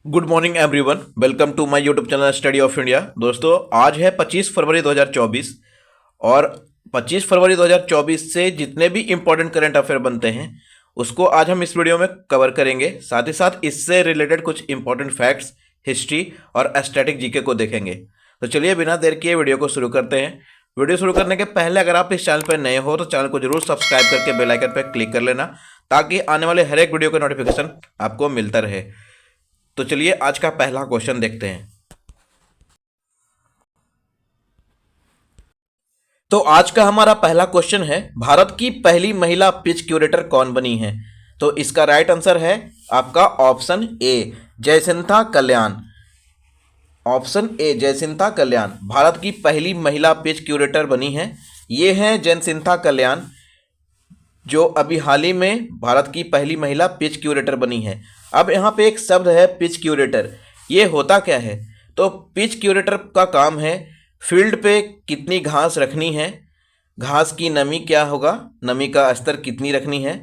Good morning everyone, welcome to my YouTube channel study of India. दोस्तों, आज है 25 फरवरी 2024 और 25 फरवरी 2024 से जितने भी इम्पोर्टेंट करंट अफेयर बनते हैं उसको आज हम इस वीडियो में कवर करेंगे। साथ ही साथ इससे रिलेटेड कुछ इंपॉर्टेंट फैक्ट्स, हिस्ट्री और स्टैटिक जीके को देखेंगे। तो चलिए बिना देर किए वीडियो को शुरू करते हैं। वीडियो शुरू करने के पहले अगर आप इस चैनल पर नए हो तो चैनल को जरूर सब्सक्राइब करके बेल आइकन पर क्लिक कर लेना, ताकि आने वाले हर एक वीडियो का नोटिफिकेशन आपको मिलता रहे। तो चलिए आज का पहला क्वेश्चन देखते हैं। तो आज का हमारा पहला क्वेश्चन है, भारत की पहली महिला पिच क्यूरेटर कौन बनी है? तो इसका राइट आंसर है आपका option A, Jacintha Kalyan. Option A, Jacintha Kalyan Bharat की पहली महिला पिच क्यूरेटर बनी है। ये है जयसिंथा कल्याण, जो अभी हाल ही में भारत की पहली महिला पिच क्यूरेटर बनी है। अब यहाँ पे एक शब्द है पिच क्यूरेटर, ये होता क्या है? तो पिच क्यूरेटर का काम है फील्ड पे कितनी घास रखनी है, घास की नमी क्या होगा, नमी का स्तर कितनी रखनी है,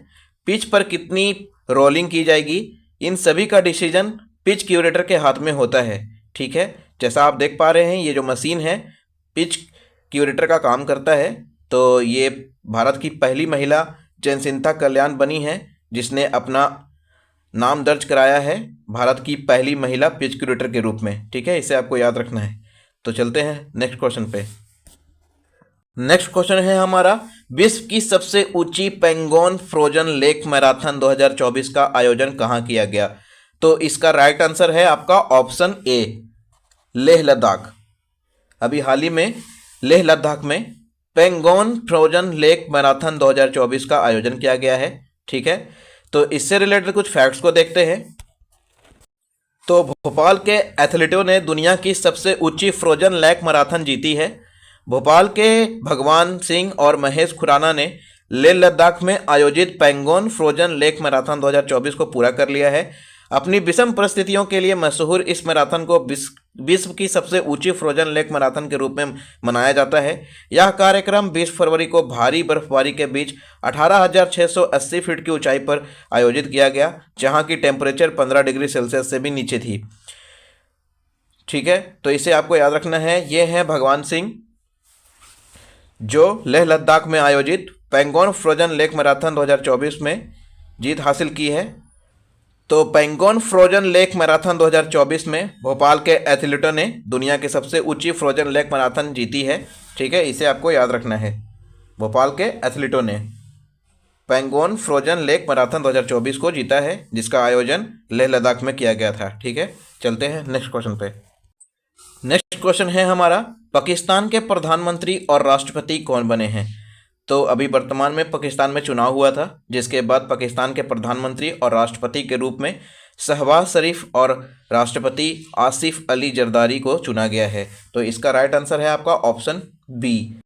पिच पर कितनी रोलिंग की जाएगी, इन सभी का डिसीजन पिच क्यूरेटर के हाथ में होता है। ठीक है, जैसा आप देख पा रहे हैं ये जो मशीन है पिच क्यूरेटर का काम करता है। तो ये भारत की पहली महिला जयसिंथा कल्याण बनी है, जिसने अपना नाम दर्ज कराया है भारत की पहली महिला पिच क्यूरेटर के रूप में। ठीक है, इसे आपको याद रखना है। तो चलते हैं नेक्स्ट क्वेश्चन पे। नेक्स्ट क्वेश्चन है हमारा, विश्व की सबसे ऊंची पेंगोंग फ्रोजन लेक मैराथन 2024 का आयोजन कहाँ किया गया? तो इसका राइट आंसर है आपका ऑप्शन ए, लेह लद्दाख। अभी हाल ही में लेह लद्दाख में पेंगोंग फ्रोजन लेक मैराथन 2024 का आयोजन किया गया है। ठीक है, तो इससे रिलेटेड कुछ फैक्ट्स को देखते हैं। तो भोपाल के एथलीटों ने दुनिया की सबसे ऊंची फ्रोजन लेक मैराथन जीती है। भोपाल के भगवान सिंह और महेश खुराना ने लेह लद्दाख में आयोजित पेंगोंग फ्रोजन लेक मैराथन 2024 को पूरा कर लिया है। अपनी विषम परिस्थितियों के लिए मशहूर इस मैराथन को विश्व की सबसे ऊंची फ्रोजन लेक मैराथन के रूप में मनाया जाता है। यह कार्यक्रम 20 फरवरी को भारी बर्फबारी के बीच 18,680 फीट की ऊंचाई पर आयोजित किया गया, जहां की टेम्परेचर 15 डिग्री सेल्सियस से भी नीचे थी। ठीक है, तो इसे आपको याद रखना है। ये है भगवान सिंह, जो लेह लद्दाख में आयोजित पेंगोंग फ्रोजन लेक मैराथन 2024 में जीत हासिल की है। तो पेंगोंग फ्रोजन लेक मैराथन 2024 में भोपाल के एथलीटों ने दुनिया की सबसे ऊंची फ्रोजन लेक मैराथन जीती है। ठीक है, इसे आपको याद रखना है। भोपाल के एथलीटों ने पेंगोंग फ्रोजन लेक मैराथन 2024 को जीता है, जिसका आयोजन लेह लद्दाख में किया गया था। ठीक है, चलते हैं नेक्स्ट क्वेश्चन पे। नेक्स्ट क्वेश्चन है हमारा, पाकिस्तान के प्रधानमंत्री और राष्ट्रपति कौन बने हैं? तो अभी वर्तमान में पाकिस्तान में चुनाव हुआ था, जिसके बाद पाकिस्तान के प्रधानमंत्री और राष्ट्रपति के रूप में शहबाज शरीफ और राष्ट्रपति आसिफ अली जरदारी को चुना गया है। तो इसका राइट आंसर है आपका ऑप्शन बी।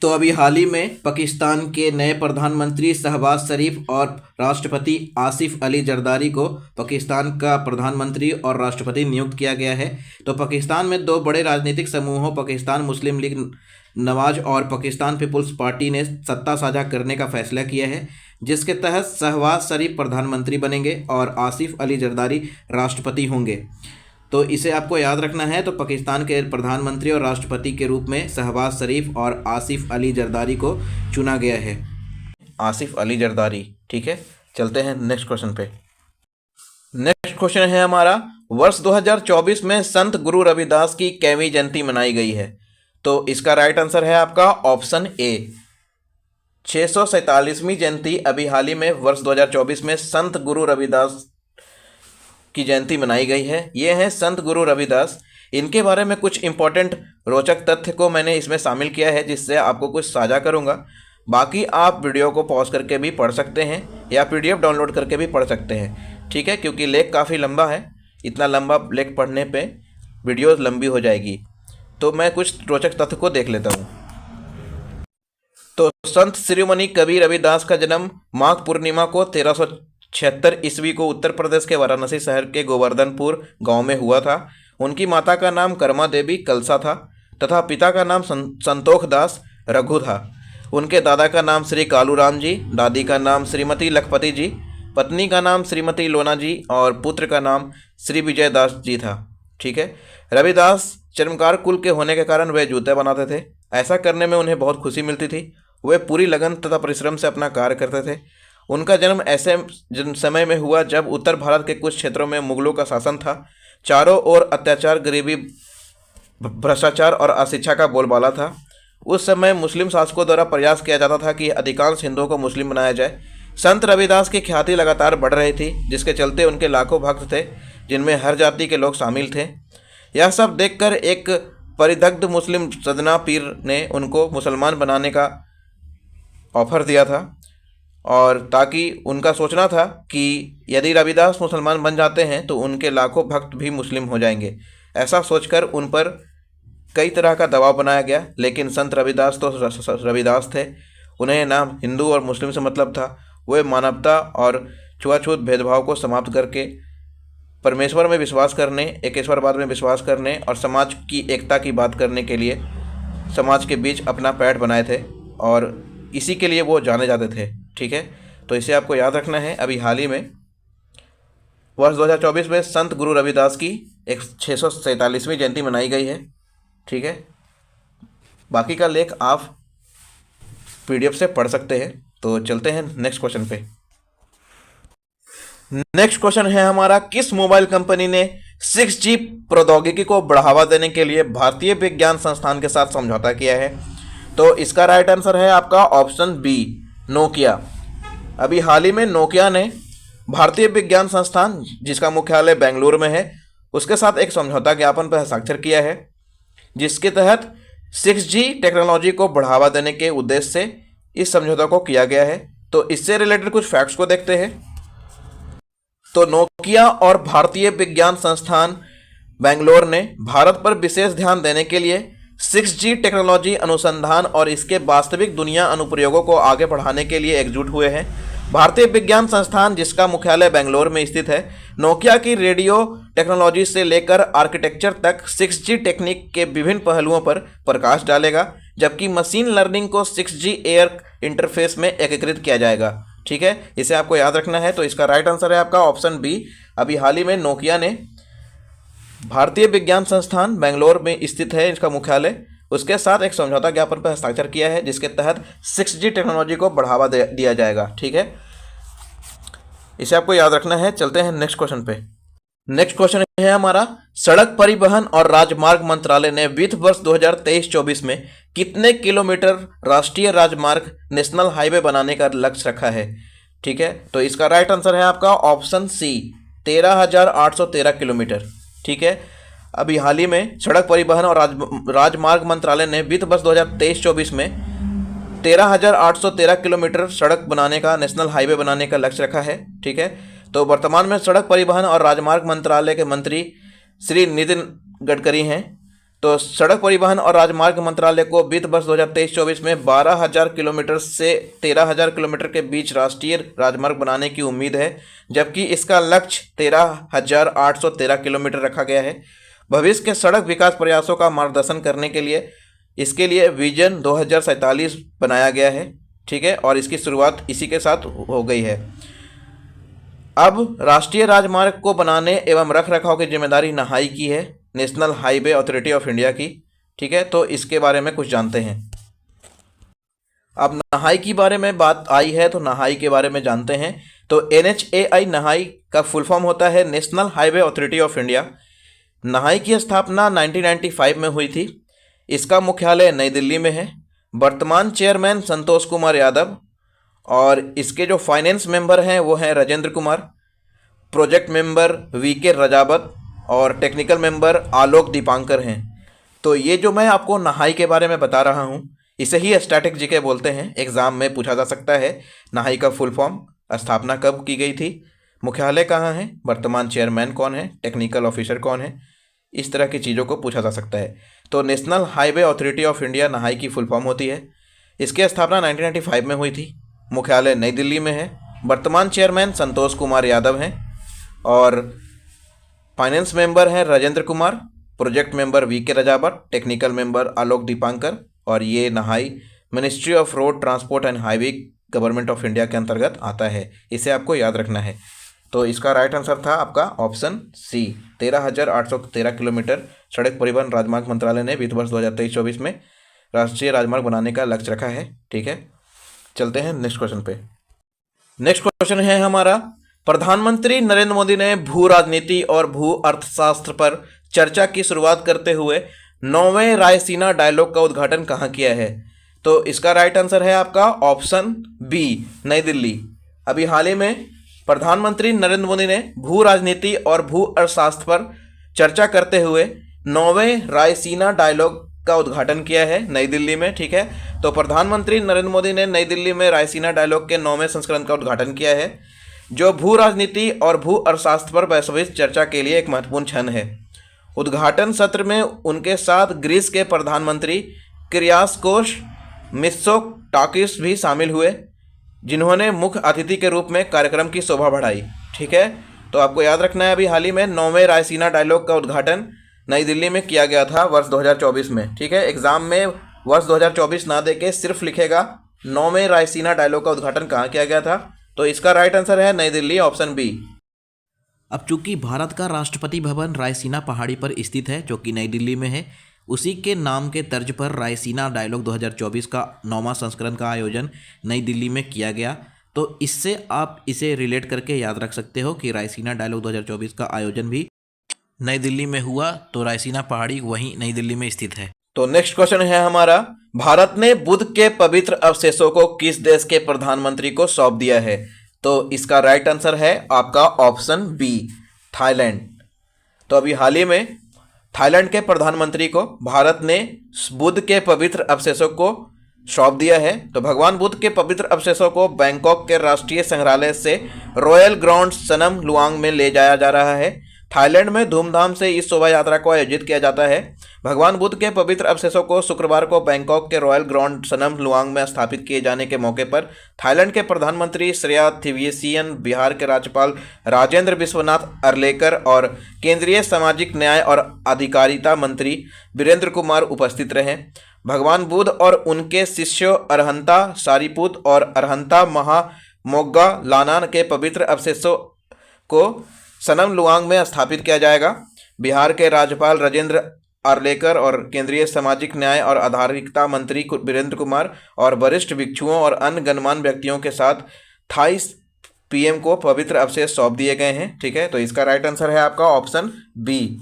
तो अभी हाल ही में पाकिस्तान के नए प्रधानमंत्री शहबाज शरीफ और राष्ट्रपति आसिफ अली जरदारी को पाकिस्तान का प्रधानमंत्री और राष्ट्रपति नियुक्त किया गया है। तो पाकिस्तान में दो बड़े राजनीतिक समूहों पाकिस्तान मुस्लिम लीग नवाज और पाकिस्तान पीपुल्स पार्टी ने सत्ता साझा करने का फैसला किया है, जिसके तहत शहबाज शरीफ प्रधानमंत्री बनेंगे और आसिफ अली जरदारी राष्ट्रपति होंगे। तो इसे आपको याद रखना है। तो पाकिस्तान के प्रधानमंत्री और राष्ट्रपति के रूप में शहबाज शरीफ और आसिफ अली जरदारी को चुना गया है, आसिफ अली जरदारी। ठीक है, चलते हैं नेक्स्ट क्वेश्चन पे। नेक्स्ट क्वेश्चन है हमारा, वर्ष 2024 में संत गुरु रविदास की कैवीं जयंती मनाई गई है? तो इसका राइट आंसर है आपका ऑप्शन ए, 647वीं जयंती अभी हाल ही में वर्ष 2024 में संत गुरु रविदास की जयंती मनाई गई है। ये हैं संत गुरु रविदास। इनके बारे में कुछ इंपॉर्टेंट रोचक तथ्य को मैंने इसमें शामिल किया है, जिससे आपको कुछ साझा करूंगा। बाकी आप वीडियो को पॉज करके भी पढ़ सकते हैं या पीडीएफ डाउनलोड करके भी पढ़ सकते हैं। ठीक है, क्योंकि लेख काफ़ी लंबा है, इतना लंबा लेख पढ़ने पे वीडियो लंबी हो जाएगी। तो मैं कुछ रोचक तथ्य को देख लेता हूँ। तो संत शिरोमणि कबीर रविदास का जन्म माघ पूर्णिमा को 1376 ईस्वी को उत्तर प्रदेश के वाराणसी शहर के गोवर्धनपुर गांव में हुआ था। उनकी माता का नाम कर्मा देवी कलसा था तथा पिता का नाम संतोख दास रघु था। उनके दादा का नाम श्री कालूराम जी, दादी का नाम श्रीमती लखपति जी, पत्नी का नाम श्रीमती लोना जी और पुत्र का नाम श्री विजय दास जी था। ठीक है। रविदास चर्मकार कुल के होने के कारण वे जूते बनाते थे। ऐसा करने में उन्हें बहुत खुशी मिलती थी। वे पूरी लगन तथा परिश्रम से अपना कार्य करते थे। उनका जन्म ऐसे समय में हुआ जब उत्तर भारत के कुछ क्षेत्रों में मुगलों का शासन था। चारों ओर अत्याचार, गरीबी, भ्रष्टाचार और अशिक्षा का बोलबाला था। उस समय मुस्लिम शासकों द्वारा प्रयास किया जाता था कि अधिकांश हिंदुओं को मुस्लिम बनाया जाए। संत रविदास की ख्याति लगातार बढ़ रही थी, जिसके चलते उनके लाखों भक्त थे, जिनमें हर जाति के लोग शामिल थे। यह सब देखकर एक परिदग्ध मुस्लिम सदना पीर ने उनको मुसलमान बनाने का ऑफर दिया था, और ताकि उनका सोचना था कि यदि रविदास मुसलमान बन जाते हैं तो उनके लाखों भक्त भी मुस्लिम हो जाएंगे। ऐसा सोचकर उन पर कई तरह का दबाव बनाया गया, लेकिन संत रविदास तो रविदास थे। उन्हें ना हिंदू और मुस्लिम से मतलब था। वे मानवता और छुआछूत भेदभाव को समाप्त करके परमेश्वर में विश्वास करने, एकेश्वरवाद में विश्वास करने और समाज की एकता की बात करने के लिए समाज के बीच अपना पैठ बनाए थे, और इसी के लिए वो जाने जाते थे। ठीक है, तो इसे आपको याद रखना है। अभी हाल ही में वर्ष 2024 में संत गुरु रविदास की 647वीं जयंती मनाई गई है। ठीक है, बाकी का लेख आप PDF से पढ़ सकते हैं। तो चलते हैं नेक्स्ट क्वेश्चन पे। नेक्स्ट क्वेश्चन है हमारा, किस मोबाइल कंपनी ने 6G प्रौद्योगिकी को बढ़ावा देने के लिए भारतीय विज्ञान संस्थान के साथ समझौता किया है? तो इसका राइट आंसर है आपका ऑप्शन बी, नोकिया। अभी हाल ही में नोकिया ने भारतीय विज्ञान संस्थान, जिसका मुख्यालय बेंगलुरु में है, उसके साथ एक समझौता ज्ञापन पर हस्ताक्षर किया है, जिसके तहत 6G टेक्नोलॉजी को बढ़ावा देने के उद्देश्य से इस समझौता को किया गया है। तो इससे रिलेटेड कुछ फैक्ट्स को देखते हैं। तो नोकिया और भारतीय विज्ञान संस्थान बेंगलोर ने भारत पर विशेष ध्यान देने के लिए 6G टेक्नोलॉजी अनुसंधान और इसके वास्तविक दुनिया अनुप्रयोगों को आगे बढ़ाने के लिए एकजुट हुए हैं। भारतीय विज्ञान संस्थान, जिसका मुख्यालय बेंगलोर में स्थित है, नोकिया की रेडियो टेक्नोलॉजी से लेकर आर्किटेक्चर तक 6G टेक्निक के विभिन्न पहलुओं पर प्रकाश डालेगा, जबकि मशीन लर्निंग को 6G एयर इंटरफेस में एकीकृत किया जाएगा। ठीक है, इसे आपको याद रखना है। तो इसका राइट आंसर है आपका ऑप्शन बी। अभी हाल ही में नोकिया ने भारतीय विज्ञान संस्थान बेंगलोर में स्थित है इसका मुख्यालय, उसके साथ एक समझौता ज्ञापन पर हस्ताक्षर किया है, जिसके तहत 6G टेक्नोलॉजी को बढ़ावा दिया जाएगा। ठीक है, इसे आपको याद रखना है। चलते हैं नेक्स्ट क्वेश्चन पे। नेक्स्ट क्वेश्चन है हमारा, सड़क परिवहन और राजमार्ग मंत्रालय ने वित्त वर्ष 2023-24 में कितने किलोमीटर राष्ट्रीय राजमार्ग, नेशनल हाईवे बनाने का लक्ष्य रखा है? ठीक है, तो इसका राइट आंसर है आपका ऑप्शन सी, 13,813 किलोमीटर। ठीक है, अभी हाल ही में सड़क परिवहन और राजमार्ग मंत्रालय ने वित्त वर्ष 2023-24 में 13,813 किलोमीटर सड़क बनाने का, नेशनल हाईवे बनाने का लक्ष्य रखा है। ठीक है, तो वर्तमान में सड़क परिवहन और राजमार्ग मंत्रालय के मंत्री श्री नितिन गडकरी हैं। तो सड़क परिवहन और राजमार्ग मंत्रालय को वित्त वर्ष 2023-24 में 12,000 किलोमीटर से 13,000 किलोमीटर के बीच राष्ट्रीय राजमार्ग बनाने की उम्मीद है, जबकि इसका लक्ष्य 13,813 किलोमीटर रखा गया है। भविष्य के सड़क विकास प्रयासों का मार्गदर्शन करने के लिए इसके लिए विजन 2047 बनाया गया है। ठीक है, और इसकी शुरुआत इसी के साथ हो गई है। अब राष्ट्रीय राजमार्ग को बनाने एवं रख रखाव की जिम्मेदारी नहाई की है, national highway authority of India की। ठीक है, तो इसके बारे में कुछ जानते हैं। अब नहाई की बारे में बात आई है तो नहाई के बारे में जानते हैं। तो NHAI नहाई का फुल फॉर्म होता है national highway authority of India. नहाई की स्थापना 1995 में हुई थी। इसका मुख्यालय नई दिल्ली में है। वर्तमान चेयरमैन संतोष कुमार यादव, और इसके जो फाइनेंस मेंबर हैं वो हैं Rajendra Kumar, project member VK Rajawat और टेक्निकल मेंबर आलोक दीपांकर हैं। तो ये जो मैं आपको नहाई के बारे में बता रहा हूँ, इसे ही स्टैटिक जीके बोलते हैं। एग्जाम में पूछा जा सकता है नहाई का फुल फॉर्म, स्थापना कब की गई थी, मुख्यालय कहाँ है, वर्तमान चेयरमैन कौन है, टेक्निकल ऑफिसर कौन है, इस तरह की चीज़ों को पूछा जा सकता है। तो national highway authority of India नहाई की फुल फॉर्म होती है। इसकी स्थापना 1995 में हुई थी। मुख्यालय नई दिल्ली में है। वर्तमान चेयरमैन संतोष कुमार यादव हैं और फाइनेंस मेंबर हैं Rajendra Kumar, project member VK Rajawat, technical member Alok Dipankar, और ये नहाई ministry of road transport and highway government of India के अंतर्गत आता है, इसे आपको याद रखना है। तो इसका राइट आंसर था आपका ऑप्शन सी, 13,813 किलोमीटर सड़क परिवहन राजमार्ग मंत्रालय ने वित्त वर्ष 2023-24 में राष्ट्रीय राजमार्ग बनाने का लक्ष्य रखा है। ठीक है, चलते हैं नेक्स्ट क्वेश्चन पे। नेक्स्ट क्वेश्चन है हमारा, प्रधानमंत्री नरेंद्र मोदी ने भू राजनीति और भू अर्थशास्त्र पर चर्चा की शुरुआत करते हुए 9वें रायसीना डायलॉग का उद्घाटन कहाँ किया है? तो इसका राइट आंसर है आपका ऑप्शन बी, नई दिल्ली। अभी हाल ही में प्रधानमंत्री नरेंद्र मोदी ने भू राजनीति और भू अर्थशास्त्र पर चर्चा करते हुए 9वें रायसीना डायलॉग का उद्घाटन किया है नई दिल्ली में। ठीक है, तो प्रधानमंत्री नरेंद्र मोदी ने नई दिल्ली में रायसीना डायलॉग के 9वें संस्करण का उद्घाटन किया है, जो भू राजनीति और भू अर्थशास्त्र पर वैश्विक चर्चा के लिए एक महत्वपूर्ण क्षण है। उद्घाटन सत्र में उनके साथ ग्रीस के प्रधानमंत्री किरियाकोस मित्सोटाकिस भी शामिल हुए, जिन्होंने मुख्य अतिथि के रूप में कार्यक्रम की शोभा बढ़ाई। ठीक है, तो आपको याद रखना है अभी हाल ही में 9वें रायसीना डायलॉग का उद्घाटन नई दिल्ली में किया गया था वर्ष 2024 में। ठीक है, एग्जाम में वर्ष 2024 ना देके सिर्फ लिखेगा 9वें रायसीना डायलॉग का उद्घाटन कहाँ किया गया था, तो इसका राइट आंसर है नई दिल्ली, ऑप्शन बी। अब चूंकि भारत का राष्ट्रपति भवन रायसीना पहाड़ी पर स्थित है, जो कि नई दिल्ली में है, उसी के नाम के तर्ज पर रायसीना डायलॉग 2024 का 9वां संस्करण का आयोजन नई दिल्ली में किया गया। तो इससे आप इसे रिलेट करके याद रख सकते हो कि रायसीना डायलॉग 2024 का आयोजन भी नई दिल्ली में हुआ, तो रायसीना पहाड़ी वहीं नई दिल्ली में स्थित है। तो नेक्स्ट क्वेश्चन है हमारा, भारत ने बुद्ध के पवित्र अवशेषों को किस देश के प्रधानमंत्री को सौंप दिया है? तो इसका राइट आंसर है आपका ऑप्शन बी, थाईलैंड। तो अभी हाल ही में थाईलैंड के प्रधानमंत्री को भारत ने बुद्ध के पवित्र अवशेषों को सौंप दिया है। तो भगवान बुद्ध के पवित्र अवशेषों को बैंकॉक के राष्ट्रीय संग्रहालय से रॉयल ग्राउंड सनम लुआंग में ले जाया जा रहा है। थाईलैंड में धूमधाम से इस शोभा यात्रा को आयोजित किया जाता है। भगवान बुद्ध के पवित्र अवशेषों को शुक्रवार को बैंकॉक के रॉयल ग्राउंड सनम लुआंग में स्थापित किए जाने के मौके पर थाईलैंड के प्रधानमंत्री श्रेया थिविसियन, बिहार के राज्यपाल राजेंद्र विश्वनाथ अर्लेकर और केंद्रीय सामाजिक न्याय और अधिकारिता मंत्री वीरेंद्र कुमार उपस्थित रहे। भगवान बुद्ध और उनके शिष्यों अरहंता सारिपुत और अरहंता महामोग्गा लाना के पवित्र अवशेषों को सनम लुआंग में स्थापित किया जाएगा। बिहार के राज्यपाल राजेंद्र अर्लेकर और केंद्रीय सामाजिक न्याय और आधारिकता मंत्री वीरेंद्र कुमार और वरिष्ठ भिक्षुओं और अन्य गणमान्य व्यक्तियों के साथ थाई पीएम को पवित्र अवशेष सौंप दिए गए हैं। ठीक है, तो इसका राइट आंसर है आपका ऑप्शन बी,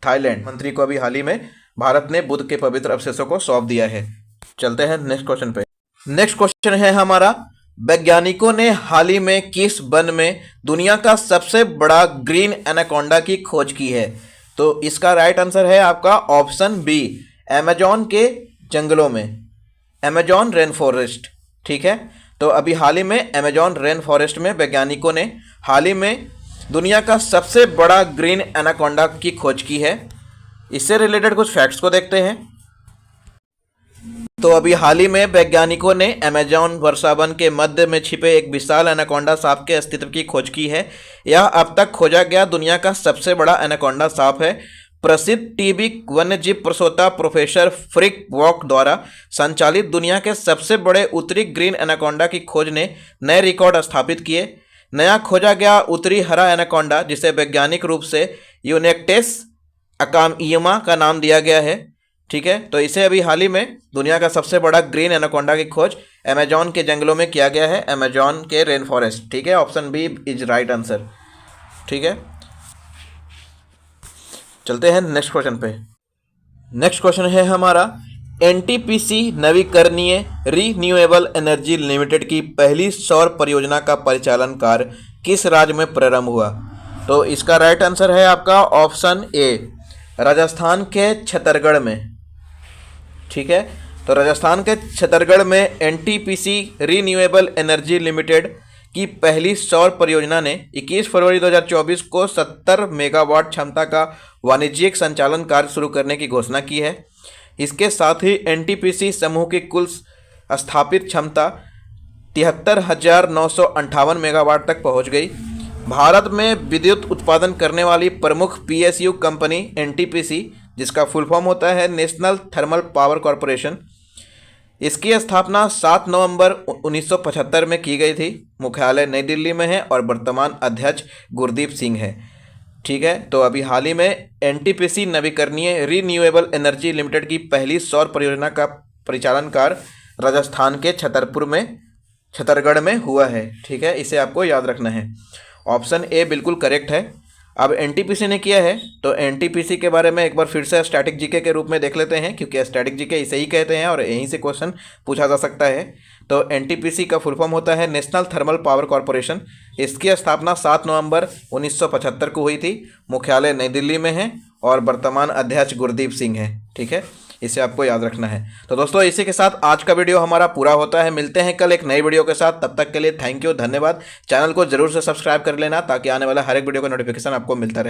थाईलैंड मंत्री को अभी हाल ही में भारत ने बुद्ध के पवित्र अवशेषों को सौंप दिया है। चलते हैं नेक्स्ट क्वेश्चन पे। नेक्स्ट क्वेश्चन है हमारा, वैज्ञानिकों ने हाल ही में किस वन में दुनिया का सबसे बड़ा ग्रीन एनाकोंडा की खोज की है? तो इसका राइट आंसर है आपका ऑप्शन बी, अमेजॉन के जंगलों में, अमेजॉन रेन फॉरेस्ट। ठीक है, तो अभी हाल ही में अमेजॉन रेन फॉरेस्ट में वैज्ञानिकों ने हाल ही में दुनिया का सबसे बड़ा ग्रीन एनाकोंडा की खोज की है। इससे रिलेटेड कुछ फैक्ट्स को देखते हैं। तो अभी हाल ही में वैज्ञानिकों ने अमेजॉन वर्षा वन के मध्य में छिपे एक विशाल एनाकोंडा सांप के अस्तित्व की खोज की है। यह अब तक खोजा गया दुनिया का सबसे बड़ा एनाकोंडा सांप है। प्रसिद्ध टीबी वन्यजीव प्रसोता प्रोफेसर फ्रिक वॉक द्वारा संचालित दुनिया के सबसे बड़े उत्तरी ग्रीन एनाकोंडा की खोज ने नए रिकॉर्ड स्थापित किए। नया खोजा गया उत्तरी हरा एनाकोंडा, जिसे वैज्ञानिक रूप से यूनेक्टेस अकामियमा का नाम दिया गया है। ठीक है, तो इसे अभी हाल ही में दुनिया का सबसे बड़ा ग्रीन एनाकोंडा की खोज अमेजॉन के जंगलों में किया गया है, अमेजॉन के रेन फॉरेस्ट। ठीक है, option B is right answer. ठीक है, चलते हैं नेक्स्ट क्वेश्चन पे। नेक्स्ट क्वेश्चन है हमारा, एनटीपीसी नवीकरणीय रीन्यूएबल एनर्जी लिमिटेड की पहली सौर परियोजना का परिचालन कार्य किस राज्य में प्रारंभ हुआ? तो इसका राइट आंसर है आपका ऑप्शन ए, राजस्थान के छत्तीसगढ़ में। ठीक है, तो राजस्थान के छत्तीसगढ़ में एनटीपीसी रीन्यूएबल एनर्जी लिमिटेड की पहली सौर परियोजना ने 21 फरवरी 2024 को 70 मेगावाट क्षमता का वाणिज्यिक संचालन कार्य शुरू करने की घोषणा की है। इसके साथ ही एनटीपीसी समूह की कुल स्थापित क्षमता 73,958 मेगावाट तक पहुंच गई। भारत में विद्युत उत्पादन करने वाली प्रमुख पीएसयू कंपनी एनटीपीसी, जिसका फुल फॉर्म होता है नेशनल थर्मल पावर कॉरपोरेशन, इसकी स्थापना 7 नवंबर 1975 में की गई थी। मुख्यालय नई दिल्ली में है और वर्तमान अध्यक्ष गुरदीप सिंह है। ठीक है, तो अभी हाल ही में एनटीपीसी नवीकरणीय रीन्यूएबल एनर्जी लिमिटेड की पहली सौर परियोजना का परिचालन कार्य राजस्थान के छतरगढ़ में हुआ है। ठीक है, इसे आपको याद रखना है। ऑप्शन ए बिल्कुल करेक्ट है। अब एनटीपीसी ने किया है तो एनटीपीसी के बारे में एक बार फिर से स्टैटिक जीके के रूप में देख लेते हैं, क्योंकि स्टैटिक जीके इसे ही कहते हैं और यहीं से क्वेश्चन पूछा जा सकता है। तो एनटीपीसी का फुल फॉर्म होता है नेशनल थर्मल पावर कॉरपोरेशन। इसकी स्थापना 7 नवंबर 1975 को हुई थी। मुख्यालय नई दिल्ली में है और वर्तमान अध्यक्ष गुरदीप सिंह है। ठीक है, इसे आपको याद रखना है। तो दोस्तों, इसी के साथ आज का वीडियो हमारा पूरा होता है। मिलते हैं कल एक नई वीडियो के साथ। तब तक के लिए थैंक यू, धन्यवाद। चैनल को जरूर से सब्सक्राइब कर लेना ताकि आने वाला हर एक वीडियो का नोटिफिकेशन आपको मिलता रहे।